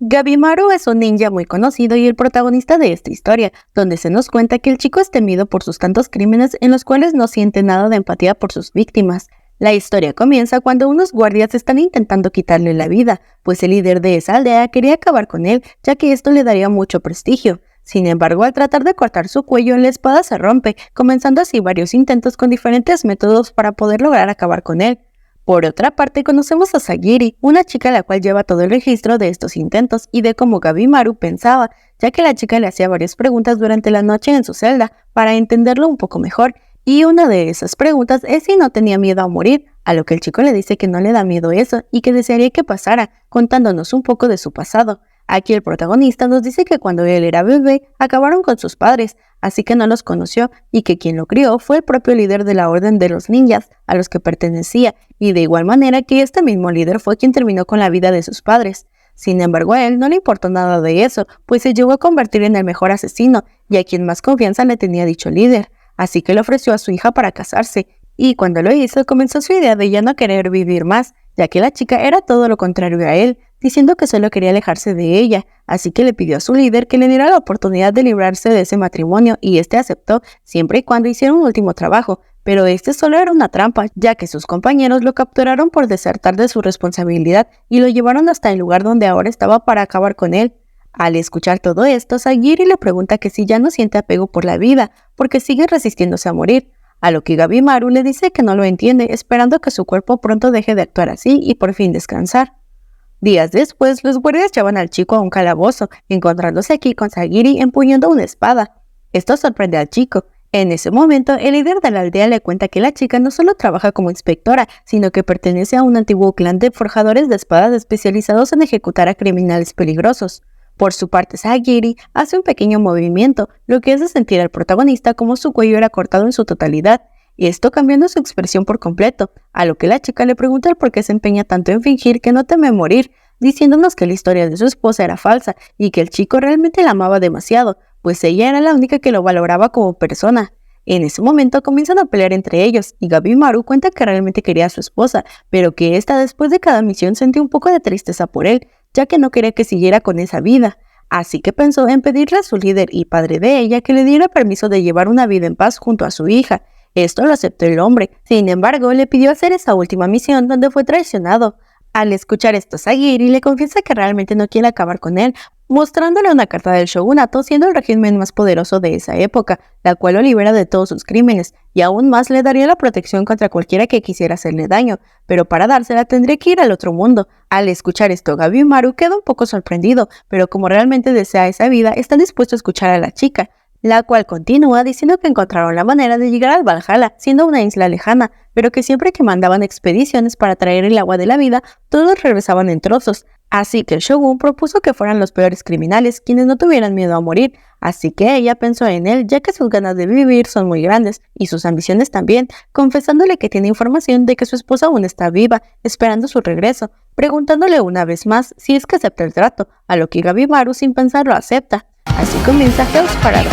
Gabimaru es un ninja muy conocido y el protagonista de esta historia, donde se nos cuenta que el chico es temido por sus tantos crímenes en los cuales no siente nada de empatía por sus víctimas. La historia comienza cuando unos guardias están intentando quitarle la vida, pues el líder de esa aldea quería acabar con él, ya que esto le daría mucho prestigio. Sin embargo, al tratar de cortar su cuello, la espada se rompe, comenzando así varios intentos con diferentes métodos para poder lograr acabar con él. Por otra parte, conocemos a Sagiri, una chica la cual lleva todo el registro de estos intentos y de cómo Gabimaru pensaba, ya que la chica le hacía varias preguntas durante la noche en su celda para entenderlo un poco mejor, y una de esas preguntas es si no tenía miedo a morir, a lo que el chico le dice que no le da miedo eso y que desearía que pasara, contándonos un poco de su pasado. Aquí el protagonista nos dice que cuando él era bebé acabaron con sus padres, así que no los conoció y que quien lo crió fue el propio líder de la Orden de los Ninjas, a los que pertenecía, y de igual manera que este mismo líder fue quien terminó con la vida de sus padres. Sin embargo, a él no le importó nada de eso, pues se llegó a convertir en el mejor asesino y a quien más confianza le tenía dicho líder, así que le ofreció a su hija para casarse, y cuando lo hizo comenzó su idea de ya no querer vivir más, ya que la chica era todo lo contrario a él, diciendo que solo quería alejarse de ella, así que le pidió a su líder que le diera la oportunidad de librarse de ese matrimonio y este aceptó siempre y cuando hiciera un último trabajo, pero este solo era una trampa, ya que sus compañeros lo capturaron por desertar de su responsabilidad y lo llevaron hasta el lugar donde ahora estaba para acabar con él. Al escuchar todo esto, Sagiri le pregunta que si ya no siente apego por la vida, porque sigue resistiéndose a morir, a lo que Gabimaru le dice que no lo entiende, esperando que su cuerpo pronto deje de actuar así y por fin descansar. Días después, los guardias llevan al chico a un calabozo, encontrándose aquí con Sagiri empuñando una espada. Esto sorprende al chico. En ese momento, el líder de la aldea le cuenta que la chica no solo trabaja como inspectora, sino que pertenece a un antiguo clan de forjadores de espadas especializados en ejecutar a criminales peligrosos. Por su parte, Sagiri hace un pequeño movimiento, lo que hace sentir al protagonista como su cuello era cortado en su totalidad, y esto cambiando su expresión por completo, a lo que la chica le pregunta el por qué se empeña tanto en fingir que no teme morir, diciéndonos que la historia de su esposa era falsa y que el chico realmente la amaba demasiado, pues ella era la única que lo valoraba como persona. En ese momento comienzan a pelear entre ellos, y Gabimaru cuenta que realmente quería a su esposa, pero que ésta después de cada misión sentía un poco de tristeza por él, ya que no quería que siguiera con esa vida. Así que pensó en pedirle a su líder y padre de ella que le diera permiso de llevar una vida en paz junto a su hija. Esto lo aceptó el hombre, sin embargo, le pidió hacer esa última misión donde fue traicionado. Al escuchar esto, Sagiri le confiesa que realmente no quiere acabar con él, mostrándole una carta del shogunato siendo el régimen más poderoso de esa época, la cual lo libera de todos sus crímenes, y aún más le daría la protección contra cualquiera que quisiera hacerle daño, pero para dársela tendría que ir al otro mundo. Al escuchar esto, Gabimaru queda un poco sorprendido, pero como realmente desea esa vida, está dispuesto a escuchar a la chica, la cual continúa diciendo que encontraron la manera de llegar al Valhalla, siendo una isla lejana, pero que siempre que mandaban expediciones para traer el agua de la vida, todos regresaban en trozos. Así que el shogun propuso que fueran los peores criminales quienes no tuvieran miedo a morir, así que ella pensó en él ya que sus ganas de vivir son muy grandes, y sus ambiciones también, confesándole que tiene información de que su esposa aún está viva, esperando su regreso, preguntándole una vez más si es que acepta el trato, a lo que Gabimaru sin pensarlo acepta. Así comienza Hell's Paradise.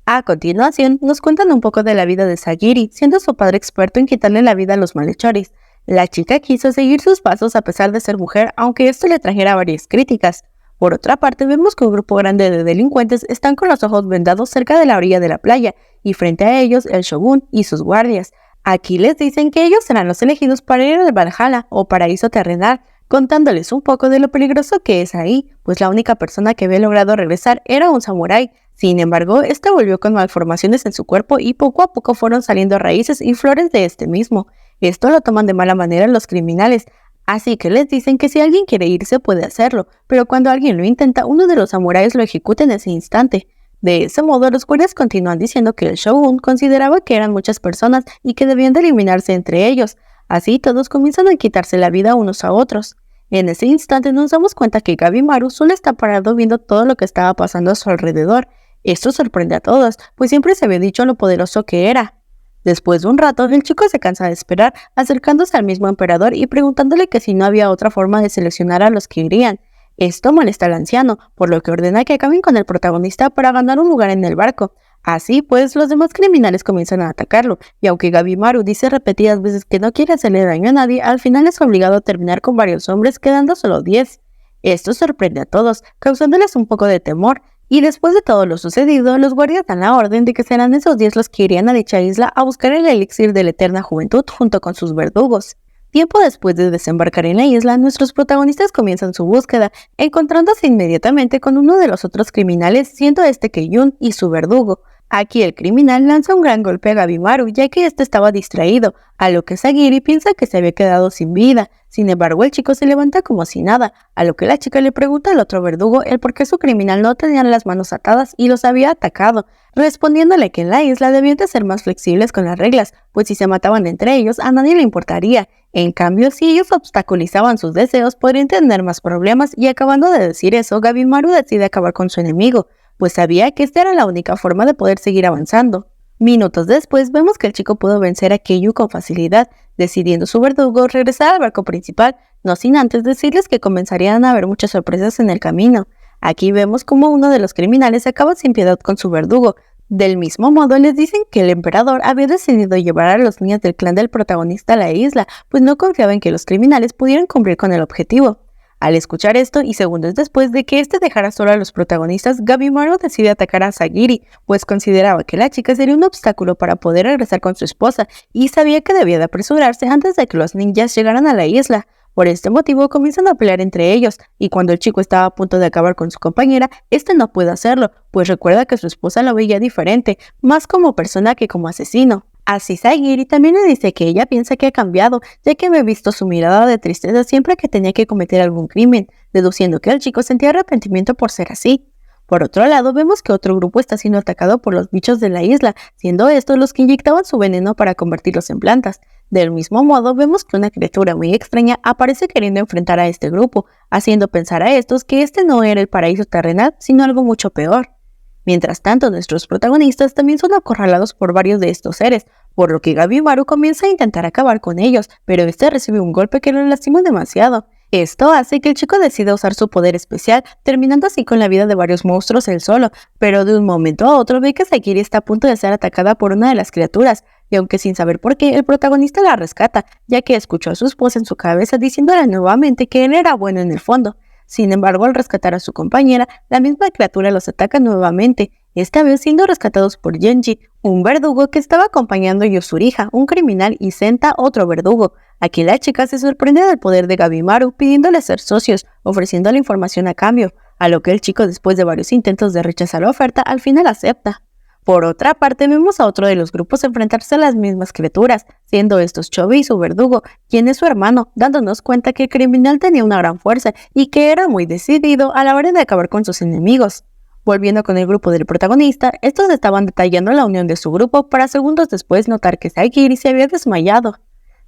A continuación, nos cuentan un poco de la vida de Sagiri, siendo su padre experto en quitarle la vida a los malhechores. La chica quiso seguir sus pasos a pesar de ser mujer, aunque esto le trajera varias críticas. Por otra parte, vemos que un grupo grande de delincuentes están con los ojos vendados cerca de la orilla de la playa, y frente a ellos el shogun y sus guardias. Aquí les dicen que ellos serán los elegidos para ir al Valhalla o paraíso terrenal, contándoles un poco de lo peligroso que es ahí, pues la única persona que había logrado regresar era un samurái. Sin embargo, este volvió con malformaciones en su cuerpo y poco a poco fueron saliendo raíces y flores de este mismo. Esto lo toman de mala manera los criminales, así que les dicen que si alguien quiere irse puede hacerlo, pero cuando alguien lo intenta, uno de los samuráis lo ejecuta en ese instante. De ese modo, los guardias continúan diciendo que el shogun consideraba que eran muchas personas y que debían de eliminarse entre ellos. Así todos comienzan a quitarse la vida unos a otros. En ese instante nos damos cuenta que Gabimaru solo está parado viendo todo lo que estaba pasando a su alrededor. Esto sorprende a todos, pues siempre se había dicho lo poderoso que era. Después de un rato, el chico se cansa de esperar, acercándose al mismo emperador y preguntándole que si no había otra forma de seleccionar a los que irían. Esto molesta al anciano, por lo que ordena que acaben con el protagonista para ganar un lugar en el barco. Así pues, los demás criminales comienzan a atacarlo, y aunque Gabimaru dice repetidas veces que no quiere hacerle daño a nadie, al final es obligado a terminar con varios hombres, quedando solo 10. Esto sorprende a todos, causándoles un poco de temor, y después de todo lo sucedido, los guardias dan la orden de que serán esos 10 los que irían a dicha isla a buscar el elixir de la eterna juventud junto con sus verdugos. Tiempo después de desembarcar en la isla, nuestros protagonistas comienzan su búsqueda, encontrándose inmediatamente con uno de los otros criminales, siendo este Keyun y su verdugo. Aquí el criminal lanza un gran golpe a Gabimaru, ya que este estaba distraído, a lo que Sagiri piensa que se había quedado sin vida. Sin embargo, el chico se levanta como si nada, a lo que la chica le pregunta al otro verdugo el por qué su criminal no tenía las manos atadas y los había atacado, respondiéndole que en la isla debían de ser más flexibles con las reglas, pues si se mataban entre ellos a nadie le importaría. En cambio, si ellos obstaculizaban sus deseos, podrían tener más problemas, y acabando de decir eso, Gabimaru decide acabar con su enemigo, pues sabía que esta era la única forma de poder seguir avanzando. Minutos después, vemos que el chico pudo vencer a Keiyu con facilidad, decidiendo su verdugo regresar al barco principal, no sin antes decirles que comenzarían a haber muchas sorpresas en el camino. Aquí vemos cómo uno de los criminales acaba sin piedad con su verdugo. Del mismo modo, les dicen que el emperador había decidido llevar a los niños del clan del protagonista a la isla, pues no confiaba en que los criminales pudieran cumplir con el objetivo. Al escuchar esto, y segundos después de que este dejara solo a los protagonistas, Gabimaru decide atacar a Sagiri, pues consideraba que la chica sería un obstáculo para poder regresar con su esposa, y sabía que debía de apresurarse antes de que los ninjas llegaran a la isla. Por este motivo comienzan a pelear entre ellos, y cuando el chico estaba a punto de acabar con su compañera, este no puede hacerlo, pues recuerda que su esposa lo veía diferente, más como persona que como asesino. Así Sagiri también le dice que ella piensa que ha cambiado, ya que había visto su mirada de tristeza siempre que tenía que cometer algún crimen, deduciendo que el chico sentía arrepentimiento por ser así. Por otro lado, vemos que otro grupo está siendo atacado por los bichos de la isla, siendo estos los que inyectaban su veneno para convertirlos en plantas. Del mismo modo, vemos que una criatura muy extraña aparece queriendo enfrentar a este grupo, haciendo pensar a estos que este no era el paraíso terrenal, sino algo mucho peor. Mientras tanto, nuestros protagonistas también son acorralados por varios de estos seres, por lo que Gabimaru comienza a intentar acabar con ellos, pero este recibe un golpe que lo lastima demasiado. Esto hace que el chico decida usar su poder especial, terminando así con la vida de varios monstruos él solo, pero de un momento a otro ve que Sagiri está a punto de ser atacada por una de las criaturas, y aunque sin saber por qué, el protagonista la rescata, ya que escuchó a su esposa en su cabeza diciéndole nuevamente que él era bueno en el fondo. Sin embargo, al rescatar a su compañera, la misma criatura los ataca nuevamente, esta vez siendo rescatados por Genji, un verdugo que estaba acompañando a Yosuriha, un criminal, y Senta, otro verdugo. Aquí la chica se sorprende del poder de Gabimaru, pidiéndole ser socios, ofreciéndole información a cambio, a lo que el chico, después de varios intentos de rechazar la oferta, al final acepta. Por otra parte, vemos a otro de los grupos enfrentarse a las mismas criaturas, siendo estos Chobi y su verdugo, quien es su hermano, dándonos cuenta que el criminal tenía una gran fuerza y que era muy decidido a la hora de acabar con sus enemigos. Volviendo con el grupo del protagonista, estos estaban detallando la unión de su grupo para segundos después notar que Sagiri se había desmayado.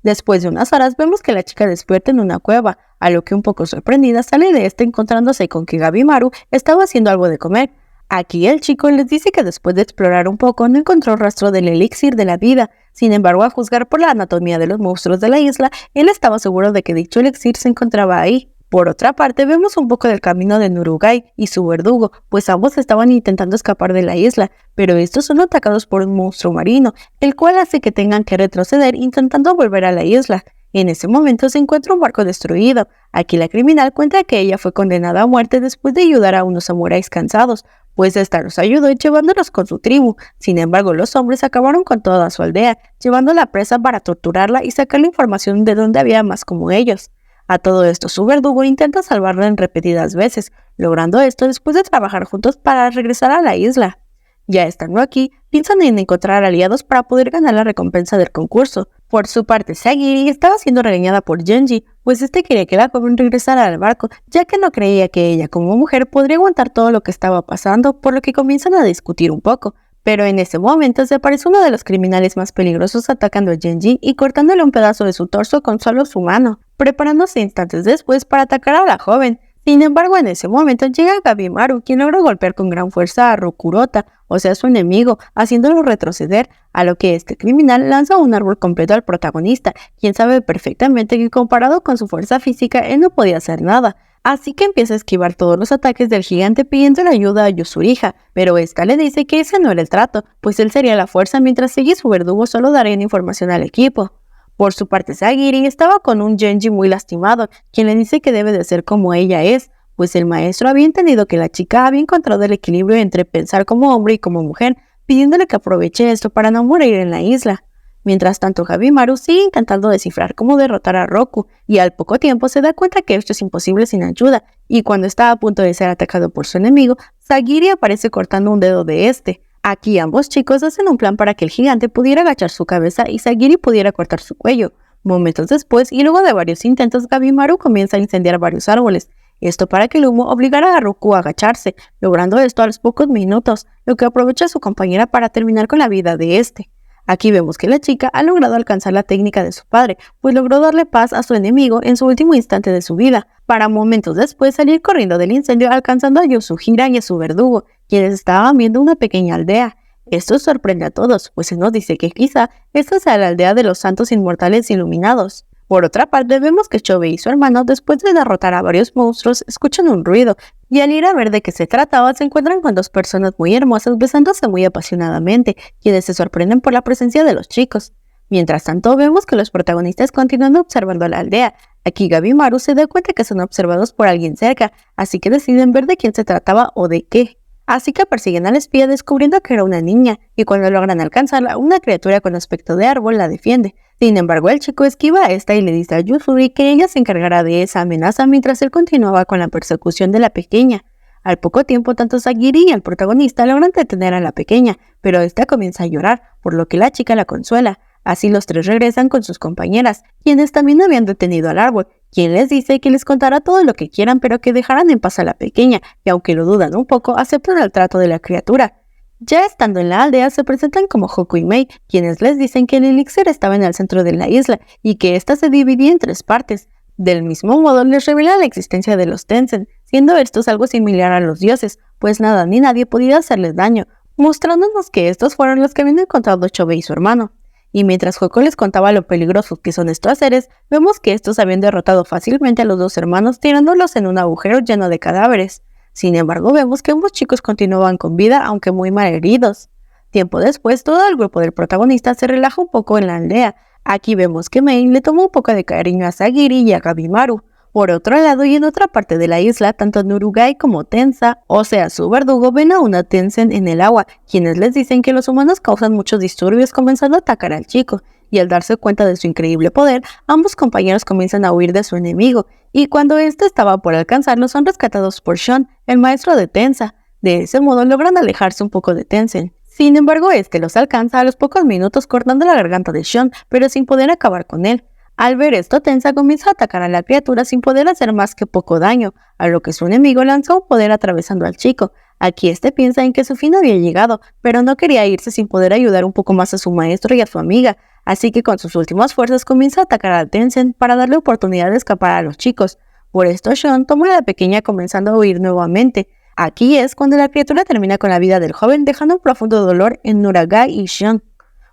Después de unas horas vemos que la chica despierta en una cueva, a lo que un poco sorprendida sale de esta encontrándose con que Gabimaru estaba haciendo algo de comer. Aquí el chico les dice que después de explorar un poco no encontró rastro del elixir de la vida. Sin embargo, a juzgar por la anatomía de los monstruos de la isla, él estaba seguro de que dicho elixir se encontraba ahí. Por otra parte, vemos un poco del camino de Nurugai y su verdugo, pues ambos estaban intentando escapar de la isla, pero estos son atacados por un monstruo marino, el cual hace que tengan que retroceder intentando volver a la isla. En ese momento se encuentra un barco destruido. Aquí la criminal cuenta que ella fue condenada a muerte después de ayudar a unos samuráis cansados, pues esta los ayudó llevándolos con su tribu. Sin embargo, los hombres acabaron con toda su aldea, llevando la presa para torturarla y sacarle información de dónde había más como ellos. A todo esto, su verdugo intenta salvarla en repetidas veces, logrando esto después de trabajar juntos para regresar a la isla. Ya estando aquí, piensan en encontrar aliados para poder ganar la recompensa del concurso. Por su parte, Sagiri estaba siendo regañada por Genji, pues este quería que la joven regresara al barco, ya que no creía que ella como mujer podría aguantar todo lo que estaba pasando, por lo que comienzan a discutir un poco. Pero en ese momento se aparece uno de los criminales más peligrosos atacando a Genji y cortándole un pedazo de su torso con solo su mano, preparándose instantes después para atacar a la joven. Sin embargo, en ese momento llega Gabimaru, quien logra golpear con gran fuerza a Rokurota, o sea su enemigo, haciéndolo retroceder, a lo que este criminal lanza un árbol completo al protagonista, quien sabe perfectamente que comparado con su fuerza física él no podía hacer nada. Así que empieza a esquivar todos los ataques del gigante pidiendo ayuda a Yuzuriha, pero esta le dice que ese no era el trato, pues él sería la fuerza mientras ella y su verdugo solo darían información al equipo. Por su parte, Sagiri estaba con un Genji muy lastimado, quien le dice que debe de ser como ella es, pues el maestro había entendido que la chica había encontrado el equilibrio entre pensar como hombre y como mujer, pidiéndole que aproveche esto para no morir en la isla. Mientras tanto, Gabimaru sigue intentando descifrar cómo derrotar a Roku, y al poco tiempo se da cuenta que esto es imposible sin ayuda, y cuando está a punto de ser atacado por su enemigo, Sagiri aparece cortando un dedo de este. Aquí ambos chicos hacen un plan para que el gigante pudiera agachar su cabeza y Sagiri pudiera cortar su cuello. Momentos después, y luego de varios intentos, Gabimaru comienza a incendiar varios árboles. Esto para que el humo obligara a Roku a agacharse, logrando esto a los pocos minutos, lo que aprovecha a su compañera para terminar con la vida de este. Aquí vemos que la chica ha logrado alcanzar la técnica de su padre, pues logró darle paz a su enemigo en su último instante de su vida, para momentos después salir corriendo del incendio alcanzando a Yasuhira y a su verdugo, quienes estaban viendo una pequeña aldea. Esto sorprende a todos, pues se nos dice que quizá esta sea la aldea de los santos inmortales iluminados. Por otra parte, vemos que Chobei y su hermano, después de derrotar a varios monstruos, escuchan un ruido, y al ir a ver de qué se trataba, se encuentran con dos personas muy hermosas besándose muy apasionadamente, quienes se sorprenden por la presencia de los chicos. Mientras tanto, vemos que los protagonistas continúan observando la aldea. Aquí Gabimaru se da cuenta que son observados por alguien cerca, así que deciden ver de quién se trataba o de qué. Así que persiguen al espía descubriendo que era una niña, y cuando logran alcanzarla, una criatura con aspecto de árbol la defiende. Sin embargo, el chico esquiva a esta y le dice a Yuzuri que ella se encargará de esa amenaza mientras él continuaba con la persecución de la pequeña. Al poco tiempo, tanto Sagiri y el protagonista logran detener a la pequeña, pero esta comienza a llorar, por lo que la chica la consuela. Así los tres regresan con sus compañeras, quienes también habían detenido al árbol, quien les dice que les contará todo lo que quieran pero que dejarán en paz a la pequeña, y aunque lo dudan un poco, aceptan el trato de la criatura. Ya estando en la aldea, se presentan como Hoku y Mei, quienes les dicen que el elixir estaba en el centro de la isla y que ésta se dividía en 3 partes. Del mismo modo, les revela la existencia de los Tensen, siendo estos algo similar a los dioses, pues nada ni nadie podía hacerles daño, mostrándonos que estos fueron los que habían encontrado Chobei y su hermano. Y mientras Hoku les contaba lo peligrosos que son estos seres, vemos que estos habían derrotado fácilmente a los 2 hermanos tirándolos en un agujero lleno de cadáveres. Sin embargo, vemos que ambos chicos continuaban con vida, aunque muy mal heridos. Tiempo después, todo el grupo del protagonista se relaja un poco en la aldea. Aquí vemos que Mei le toma un poco de cariño a Sagiri y a Gabimaru. Por otro lado, y en otra parte de la isla, tanto Nurugai como Tensa, o sea su verdugo, ven a una Tensen en el agua, quienes les dicen que los humanos causan muchos disturbios comenzando a atacar al chico, y al darse cuenta de su increíble poder, ambos compañeros comienzan a huir de su enemigo, y cuando este estaba por alcanzarlos son rescatados por Shon, el maestro de Tensa. De ese modo logran alejarse un poco de Tensen. Sin embargo, este los alcanza a los pocos minutos cortando la garganta de Shon, pero sin poder acabar con él. Al ver esto, Tensa comienza a atacar a la criatura sin poder hacer más que poco daño, a lo que su enemigo lanza un poder atravesando al chico. Aquí este piensa en que su fin había llegado, pero no quería irse sin poder ayudar un poco más a su maestro y a su amiga, así que con sus últimas fuerzas comienza a atacar a Tensen para darle oportunidad de escapar a los chicos. Por esto Shon toma a la pequeña comenzando a huir nuevamente. Aquí es cuando la criatura termina con la vida del joven, dejando un profundo dolor en Nurugai y Shon.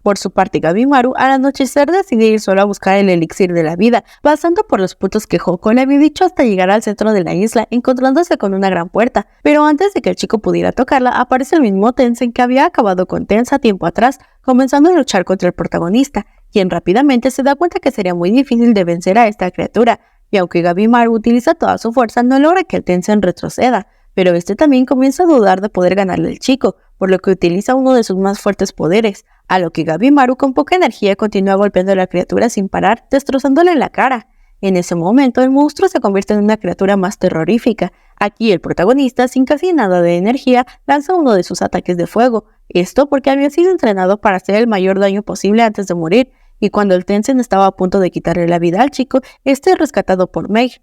Por su parte, Gabimaru al anochecer decide ir solo a buscar el elixir de la vida, pasando por los puntos que Hoku le había dicho hasta llegar al centro de la isla, encontrándose con una gran puerta. Pero antes de que el chico pudiera tocarla, aparece el mismo Tensen que había acabado con Tensa tiempo atrás, comenzando a luchar contra el protagonista, quien rápidamente se da cuenta que sería muy difícil de vencer a esta criatura, y aunque Gabimaru utiliza toda su fuerza, no logra que el Tensen retroceda, pero este también comienza a dudar de poder ganarle al chico, por lo que utiliza uno de sus más fuertes poderes, a lo que Gabimaru con poca energía continúa golpeando a la criatura sin parar, destrozándole la cara. En ese momento, el monstruo se convierte en una criatura más terrorífica. Aquí el protagonista, sin casi nada de energía, lanza uno de sus ataques de fuego, esto porque había sido entrenado para hacer el mayor daño posible antes de morir, y cuando el Tensen estaba a punto de quitarle la vida al chico, este es rescatado por Mei.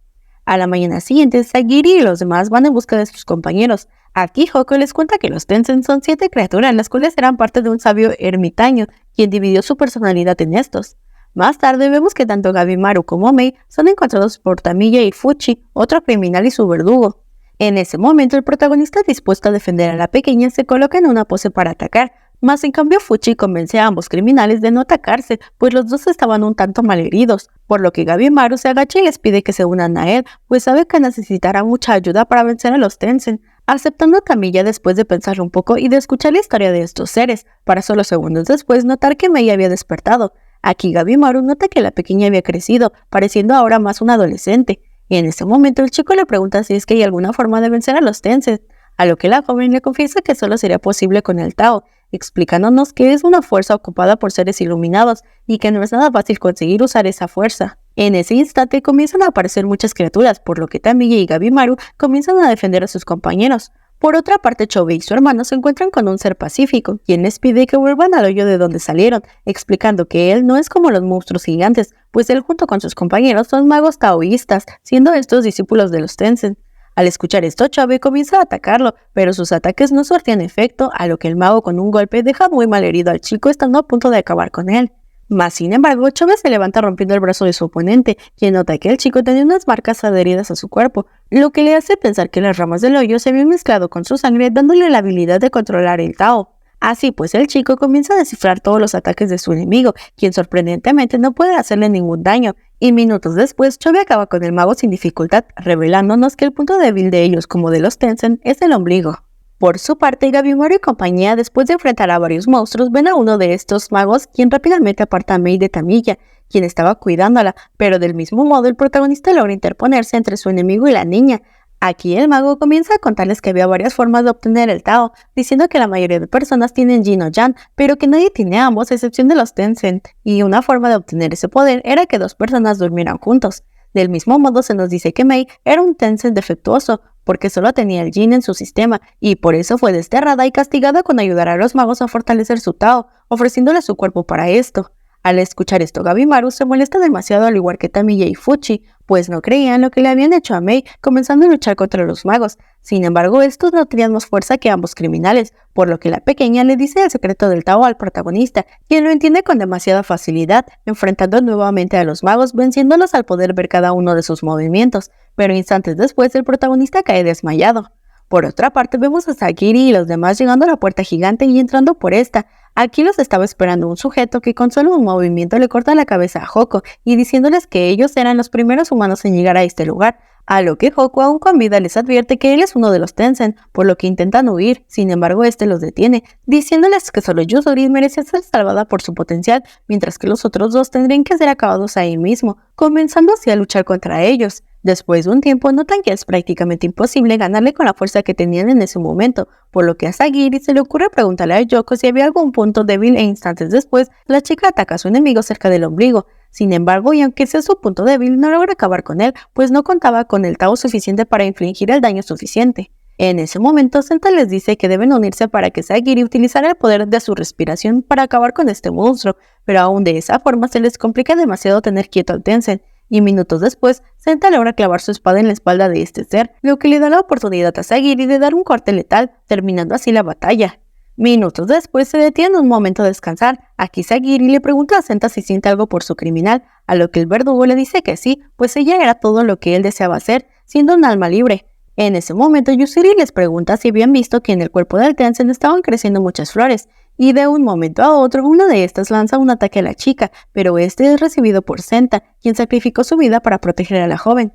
A la mañana siguiente, Sagiri y los demás van en busca de sus compañeros. Aquí Hoku les cuenta que los Tensen son 7 criaturas, las cuales eran parte de un sabio ermitaño, quien dividió su personalidad en estos. Más tarde vemos que tanto Gabimaru como Mei son encontrados por Tamiya y Fuchi, otro criminal y su verdugo. En ese momento, el protagonista dispuesto a defender a la pequeña se coloca en una pose para atacar, Mas en cambio Fuchi convence a ambos criminales de no atacarse, pues los dos estaban un tanto malheridos, por lo que Gabimaru se agacha y les pide que se unan a él, pues sabe que necesitará mucha ayuda para vencer a los Tencent, aceptando Camilla después de pensarlo un poco y de escuchar la historia de estos seres, para solo segundos después notar que Mei había despertado. Aquí Gabimaru nota que la pequeña había crecido, pareciendo ahora más una adolescente, y en ese momento el chico le pregunta si es que hay alguna forma de vencer a los Tencent, a lo que la joven le confiesa que solo sería posible con el Tao, explicándonos que es una fuerza ocupada por seres iluminados y que no es nada fácil conseguir usar esa fuerza. En ese instante comienzan a aparecer muchas criaturas, por lo que Tamiya y Gabimaru comienzan a defender a sus compañeros. Por otra parte, Chobe y su hermano se encuentran con un ser pacífico, quien les pide que vuelvan al hoyo de donde salieron, explicando que él no es como los monstruos gigantes, pues él junto con sus compañeros son magos taoístas, siendo estos discípulos de los Tencent. Al escuchar esto, Chobe comienza a atacarlo, pero sus ataques no surtían efecto, a lo que el mago con un golpe deja muy mal herido al chico estando a punto de acabar con él. Mas sin embargo, Chobe se levanta rompiendo el brazo de su oponente, quien nota que el chico tenía unas marcas adheridas a su cuerpo, lo que le hace pensar que las ramas del hoyo se habían mezclado con su sangre dándole la habilidad de controlar el Tao. Así pues, el chico comienza a descifrar todos los ataques de su enemigo, quien sorprendentemente no puede hacerle ningún daño, y minutos después Chobe acaba con el mago sin dificultad, revelándonos que el punto débil de ellos como de los Tencent es el ombligo. Por su parte, Gabimaru y compañía, después de enfrentar a varios monstruos, ven a uno de estos magos, quien rápidamente aparta a Mei de Tamiya, quien estaba cuidándola, pero del mismo modo el protagonista logra interponerse entre su enemigo y la niña. Aquí el mago comienza a contarles que había varias formas de obtener el Tao, diciendo que la mayoría de personas tienen Yin o Yang, pero que nadie tiene ambos a excepción de los Tencent, y una forma de obtener ese poder era que dos personas durmieran juntos. Del mismo modo se nos dice que Mei era un Tencent defectuoso, porque solo tenía el Yin en su sistema, y por eso fue desterrada y castigada con ayudar a los magos a fortalecer su Tao, ofreciéndole su cuerpo para esto. Al escuchar esto, Gabimaru se molesta demasiado al igual que Tamiya y Fuchi, pues no creían lo que le habían hecho a Mei, comenzando a luchar contra los magos. Sin embargo, estos no tenían más fuerza que ambos criminales, por lo que la pequeña le dice el secreto del Tao al protagonista, quien lo entiende con demasiada facilidad, enfrentando nuevamente a los magos, venciéndolos al poder ver cada uno de sus movimientos, pero instantes después el protagonista cae desmayado. Por otra parte, vemos a Sagiri y los demás llegando a la puerta gigante y entrando por esta. Aquí los estaba esperando un sujeto que con solo un movimiento le corta la cabeza a Hoko y diciéndoles que ellos eran los primeros humanos en llegar a este lugar, a lo que Hoko aún con vida les advierte que él es uno de los Tencent, por lo que intentan huir, sin embargo este los detiene, diciéndoles que solo Yusuri merecía ser salvada por su potencial, mientras que los otros dos tendrían que ser acabados ahí mismo, comenzando así a luchar contra ellos. Después de un tiempo notan que es prácticamente imposible ganarle con la fuerza que tenían en ese momento, por lo que a Sagiri se le ocurre preguntarle a Yoko si había algún punto débil e instantes después, la chica ataca a su enemigo cerca del ombligo. Sin embargo, y aunque sea su punto débil, no logra acabar con él, pues no contaba con el Tao suficiente para infligir el daño suficiente. En ese momento, Senta les dice que deben unirse para que Sagiri utilizara el poder de su respiración para acabar con este monstruo, pero aún de esa forma se les complica demasiado tener quieto al Tencent. Y minutos después, Senta logra clavar su espada en la espalda de este ser, lo que le da la oportunidad a Sagiri de dar un corte letal, terminando así la batalla. Minutos después se detiene un momento a descansar. Aquí Sagiri le pregunta a Senta si siente algo por su criminal, a lo que el verdugo le dice que sí, pues ella era todo lo que él deseaba hacer, siendo un alma libre. En ese momento, Yusuri les pregunta si habían visto que en el cuerpo del Tencent estaban creciendo muchas flores, y de un momento a otro una de estas lanza un ataque a la chica, pero este es recibido por Senta, quien sacrificó su vida para proteger a la joven.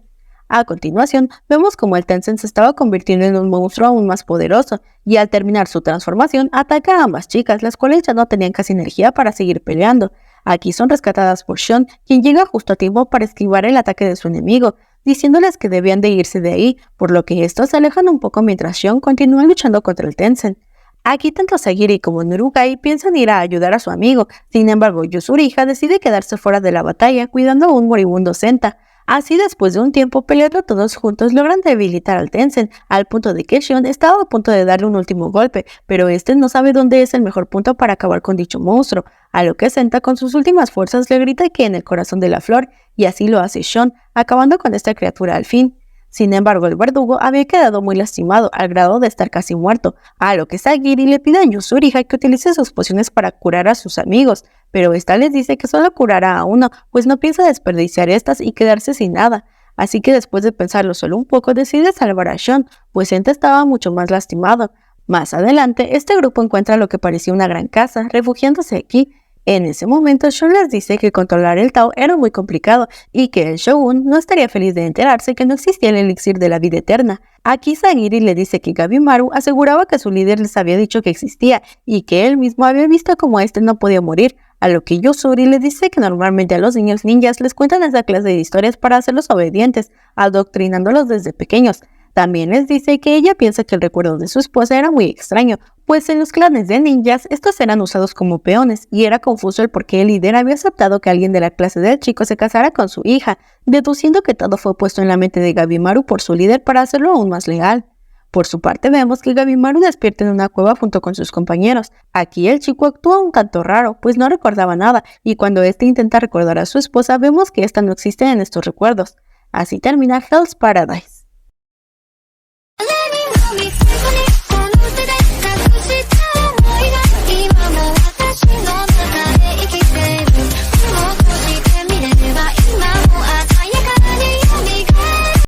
A continuación, vemos como el Tencent se estaba convirtiendo en un monstruo aún más poderoso, y al terminar su transformación, ataca a ambas chicas, las cuales ya no tenían casi energía para seguir peleando. Aquí son rescatadas por Shon, quien llega justo a tiempo para esquivar el ataque de su enemigo, diciéndoles que debían de irse de ahí, por lo que estos se alejan un poco mientras Shon continúa luchando contra el Tencent. Aquí tanto Sagiri como Nurugai piensan ir a ayudar a su amigo, sin embargo Yusuriha decide quedarse fuera de la batalla cuidando a un moribundo Senta. Así después de un tiempo peleando todos juntos logran debilitar al Tencent, al punto de que Shion estaba a punto de darle un último golpe, pero este no sabe dónde es el mejor punto para acabar con dicho monstruo, a lo que Senta con sus últimas fuerzas le grita que en el corazón de la flor, y así lo hace Shion, acabando con esta criatura al fin. Sin embargo, el verdugo había quedado muy lastimado al grado de estar casi muerto, a lo que Sagiri le pide a Yusuriha que utilice sus pociones para curar a sus amigos, pero esta les dice que solo curará a uno, pues no piensa desperdiciar estas y quedarse sin nada. Así que después de pensarlo solo un poco, decide salvar a Shon, pues Senta estaba mucho más lastimado. Más adelante, este grupo encuentra lo que parecía una gran casa, refugiándose aquí. En ese momento, Shun les dice que controlar el Tao era muy complicado y que el Shogun no estaría feliz de enterarse que no existía el elixir de la vida eterna. Aquí Sagiri le dice que Gabimaru aseguraba que su líder les había dicho que existía y que él mismo había visto cómo este no podía morir, a lo que Yusuri le dice que normalmente a los niños ninjas les cuentan esa clase de historias para hacerlos obedientes, adoctrinándolos desde pequeños. También les dice que ella piensa que el recuerdo de su esposa era muy extraño, pues en los clanes de ninjas estos eran usados como peones y era confuso el por qué el líder había aceptado que alguien de la clase del chico se casara con su hija, deduciendo que todo fue puesto en la mente de Gabimaru por su líder para hacerlo aún más legal. Por su parte vemos que Gabimaru despierta en una cueva junto con sus compañeros. Aquí el chico actúa un tanto raro, pues no recordaba nada, y cuando este intenta recordar a su esposa vemos que esta no existe en estos recuerdos. Así termina Hell's Paradise.